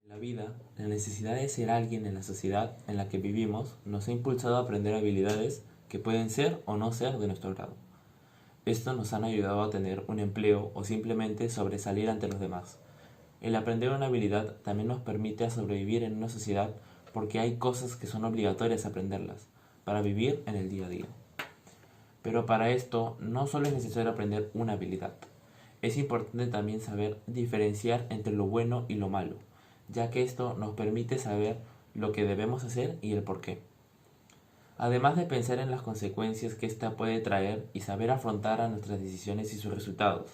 En la vida, la necesidad de ser alguien en la sociedad en la que vivimos nos ha impulsado a aprender habilidades que pueden ser o no ser de nuestro grado. Esto nos han ayudado a tener un empleo o simplemente sobresalir ante los demás. El aprender una habilidad también nos permite sobrevivir en una sociedad porque hay cosas que son obligatorias aprenderlas para vivir en el día a día. Pero para esto no solo es necesario aprender una habilidad, es importante también saber diferenciar entre lo bueno y lo malo, ya que esto nos permite saber lo que debemos hacer y el por qué. Además de pensar en las consecuencias que ésta puede traer y saber afrontar a nuestras decisiones y sus resultados.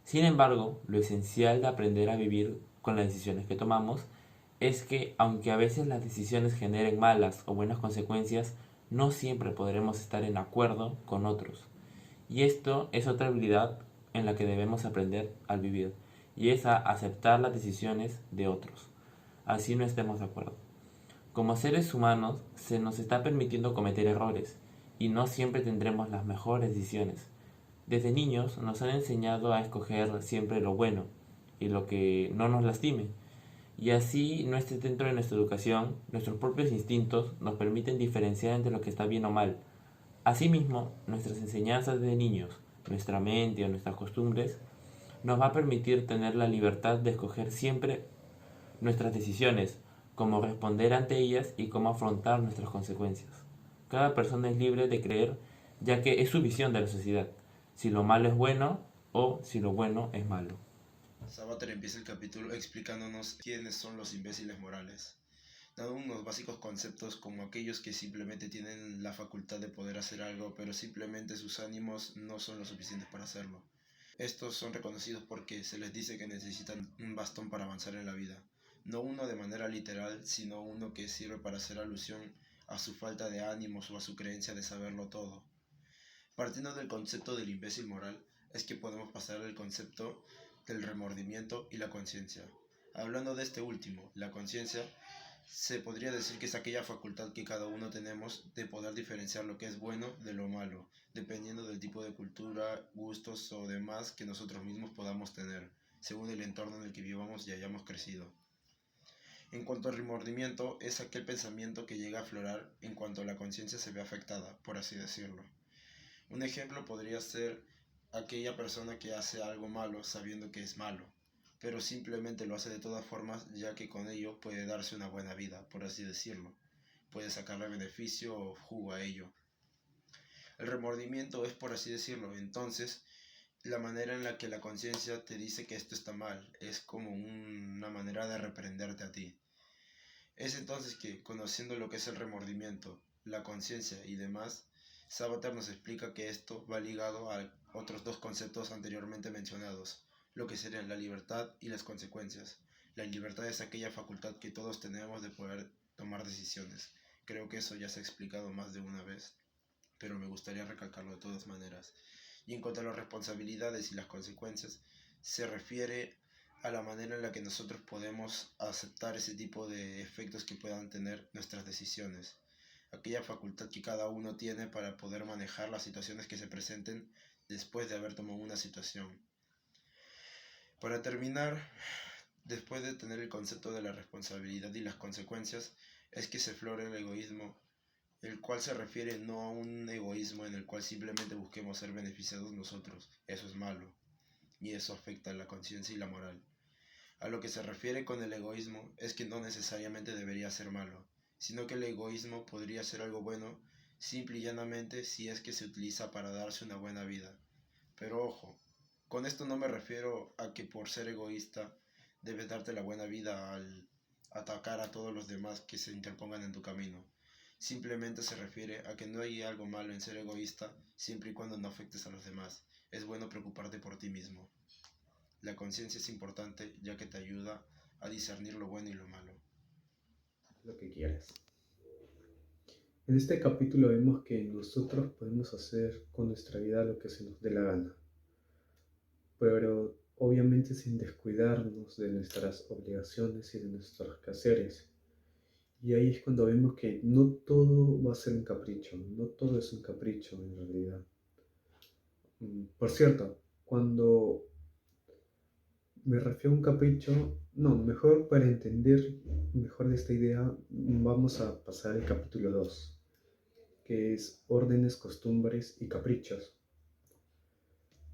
Sin embargo, lo esencial de aprender a vivir con las decisiones que tomamos es que, aunque a veces las decisiones generen malas o buenas consecuencias, no siempre podremos estar en acuerdo con otros. Y esto es otra habilidad en la que debemos aprender al vivir, y es a aceptar las decisiones de otros, así no estemos de acuerdo. Como seres humanos se nos está permitiendo cometer errores, y no siempre tendremos las mejores decisiones. Desde niños nos han enseñado a escoger siempre lo bueno y lo que no nos lastime, y así no esté dentro de nuestra educación, nuestros propios instintos nos permiten diferenciar entre lo que está bien o mal. Asimismo, nuestras enseñanzas de niños, nuestra mente o nuestras costumbres nos va a permitir tener la libertad de escoger siempre nuestras decisiones, cómo responder ante ellas y cómo afrontar nuestras consecuencias. Cada persona es libre de creer, ya que es su visión de la sociedad, si lo malo es bueno o si lo bueno es malo. Sabater empieza el capítulo explicándonos quiénes son los imbéciles morales, dando unos básicos conceptos como aquellos que simplemente tienen la facultad de poder hacer algo, pero simplemente sus ánimos no son lo suficientes para hacerlo. Estos son reconocidos porque se les dice que necesitan un bastón para avanzar en la vida, no uno de manera literal, sino uno que sirve para hacer alusión a su falta de ánimos o a su creencia de saberlo todo. Partiendo del concepto del imbécil moral, es que podemos pasar al concepto del remordimiento y la conciencia. Hablando de este último, la conciencia, se podría decir que es aquella facultad que cada uno tenemos de poder diferenciar lo que es bueno de lo malo, dependiendo del tipo de cultura, gustos o demás que nosotros mismos podamos tener, según el entorno en el que vivamos y hayamos crecido. En cuanto al remordimiento, es aquel pensamiento que llega a aflorar en cuanto la conciencia se ve afectada, por así decirlo. Un ejemplo podría ser aquella persona que hace algo malo sabiendo que es malo, pero simplemente lo hace de todas formas ya que con ello puede darse una buena vida, por así decirlo. Puede sacarle beneficio o jugo a ello. El remordimiento es, por así decirlo, entonces, la manera en la que la conciencia te dice que esto está mal, es como una manera de reprenderte a ti. Es entonces que, conociendo lo que es el remordimiento, la conciencia y demás, Sabater nos explica que esto va ligado a otros dos conceptos anteriormente mencionados, lo que serían la libertad y las consecuencias. La libertad es aquella facultad que todos tenemos de poder tomar decisiones. Creo que eso ya se ha explicado más de una vez, pero me gustaría recalcarlo de todas maneras. Y en cuanto a las responsabilidades y las consecuencias, se refiere a la manera en la que nosotros podemos aceptar ese tipo de efectos que puedan tener nuestras decisiones. Aquella facultad que cada uno tiene para poder manejar las situaciones que se presenten después de haber tomado una situación. Para terminar, después de tener el concepto de la responsabilidad y las consecuencias, es que se flora el egoísmo, el cual se refiere no a un egoísmo en el cual simplemente busquemos ser beneficiados nosotros, eso es malo, y eso afecta a la conciencia y la moral. A lo que se refiere con el egoísmo es que no necesariamente debería ser malo, sino que el egoísmo podría ser algo bueno simple y llanamente si es que se utiliza para darse una buena vida. Pero ojo, con esto no me refiero a que por ser egoísta debes darte la buena vida al atacar a todos los demás que se interpongan en tu camino. Simplemente se refiere a que no hay algo malo en ser egoísta siempre y cuando no afectes a los demás. Es bueno preocuparte por ti mismo. La conciencia es importante ya que te ayuda a discernir lo bueno y lo malo. Lo que quieras. En este capítulo vemos que nosotros podemos hacer con nuestra vida lo que se nos dé la gana, pero obviamente sin descuidarnos de nuestras obligaciones y de nuestros quehaceres. Y ahí es cuando vemos que no todo va a ser un capricho, no todo es un capricho en realidad. Por cierto, cuando me refiero a un capricho, no, mejor para entender mejor de esta idea, vamos a pasar al capítulo 2, que es órdenes, costumbres y caprichos,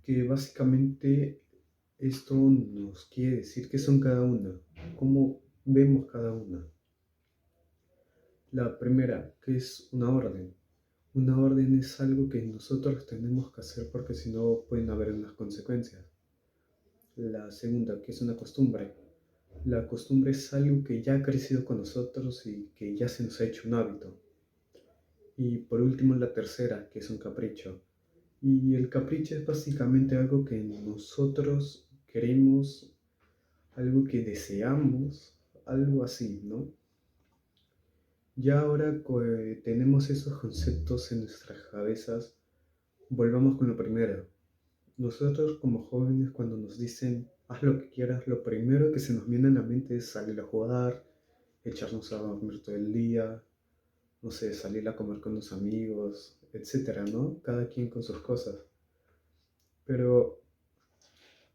que básicamente esto nos quiere decir qué son cada una, cómo vemos cada una. La primera, que es una orden. Una orden es algo que nosotros tenemos que hacer porque si no pueden haber unas consecuencias. La segunda, que es una costumbre. La costumbre es algo que ya ha crecido con nosotros y que ya se nos ha hecho un hábito. Y por último, la tercera, que es un capricho. Y el capricho es básicamente algo que nosotros queremos, algo que deseamos, algo así, ¿no? Ya ahora que tenemos esos conceptos en nuestras cabezas, volvamos con lo primero. Nosotros como jóvenes cuando nos dicen haz lo que quieras, lo primero que se nos viene a la mente es salir a jugar, echarnos a dormir todo el día, no sé, salir a comer con los amigos, etcétera, ¿no? Cada quien con sus cosas. Pero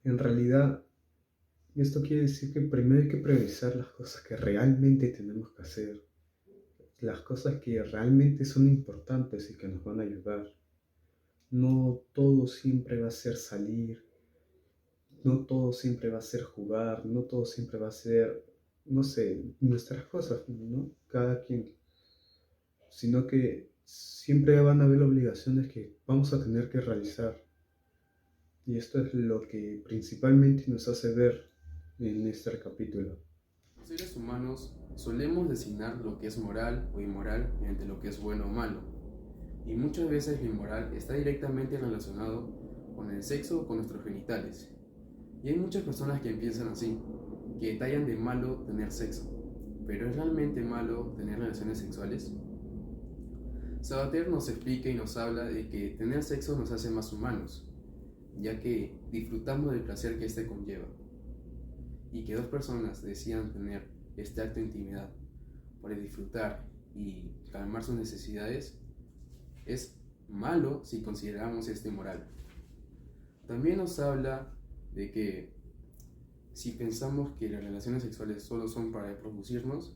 en realidad esto quiere decir que primero hay que priorizar las cosas que realmente tenemos que hacer, las cosas que realmente son importantes y que nos van a ayudar. No todo siempre va a ser salir, no todo siempre va a ser jugar, no todo siempre va a ser, no sé, nuestras cosas, ¿no? Cada quien. Sino que siempre van a haber obligaciones que vamos a tener que realizar. Y esto es lo que principalmente nos hace ver en este capítulo. Los seres humanos solemos designar lo que es moral o inmoral mediante lo que es bueno o malo. Y muchas veces lo inmoral está directamente relacionado con el sexo o con nuestros genitales. Y hay muchas personas que piensan así, que tallan de malo tener sexo. ¿Pero es realmente malo tener relaciones sexuales? Sabater nos explica y nos habla de que tener sexo nos hace más humanos, ya que disfrutamos del placer que éste conlleva. Y que dos personas decidan tener este acto de intimidad para disfrutar y calmar sus necesidades es malo si consideramos esto inmoral. También nos habla de que si pensamos que las relaciones sexuales solo son para reproducirnos,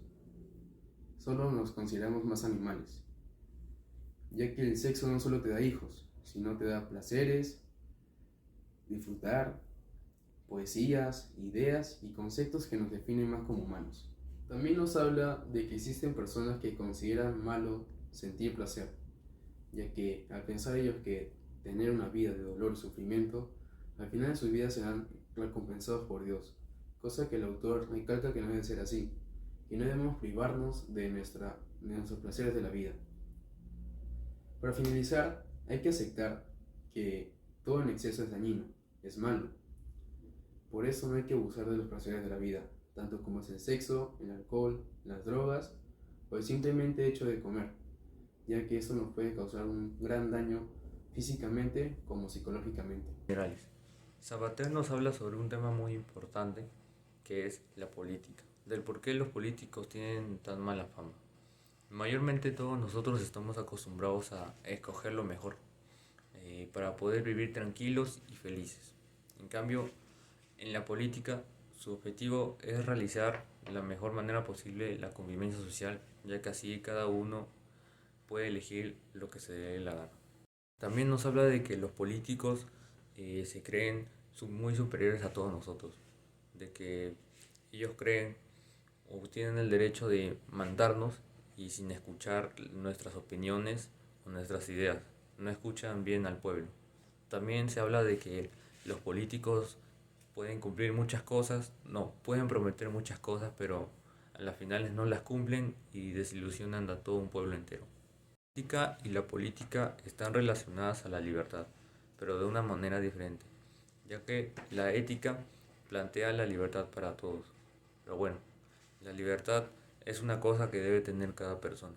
solo nos consideramos más animales, ya que el sexo no solo te da hijos, sino te da placeres, disfrutar, poesías, ideas y conceptos que nos definen más como humanos. También nos habla de que existen personas que consideran malo sentir placer, ya que al pensar ellos que tener una vida de dolor y sufrimiento, al final de su vida serán recompensados por Dios, cosa que el autor recalca que no debe ser así, que no debemos privarnos de nuestros placeres de la vida. Para finalizar, hay que aceptar que todo en exceso es dañino, es malo. Por eso no hay que abusar de los placeres de la vida, tanto como es el sexo, el alcohol, las drogas o el simplemente hecho de comer, ya que eso nos puede causar un gran daño físicamente como psicológicamente. Generales. Sabater nos habla sobre un tema muy importante que es la política, del por qué los políticos tienen tan mala fama. Mayormente todos nosotros estamos acostumbrados a escoger lo mejor para poder vivir tranquilos y felices. En cambio, en la política, su objetivo es realizar de la mejor manera posible la convivencia social, ya que así cada uno puede elegir lo que se le dé la gana. También nos habla de que los políticos se creen muy superiores a todos nosotros, de que ellos creen o tienen el derecho de mandarnos y sin escuchar nuestras opiniones o nuestras ideas, no escuchan bien al pueblo. También se habla de que los políticos pueden cumplir muchas cosas, no, pueden prometer muchas cosas, pero a las finales no las cumplen y desilusionan a todo un pueblo entero. La ética y la política están relacionadas a la libertad, pero de una manera diferente, ya que la ética plantea la libertad para todos. Pero bueno, la libertad es una cosa que debe tener cada persona.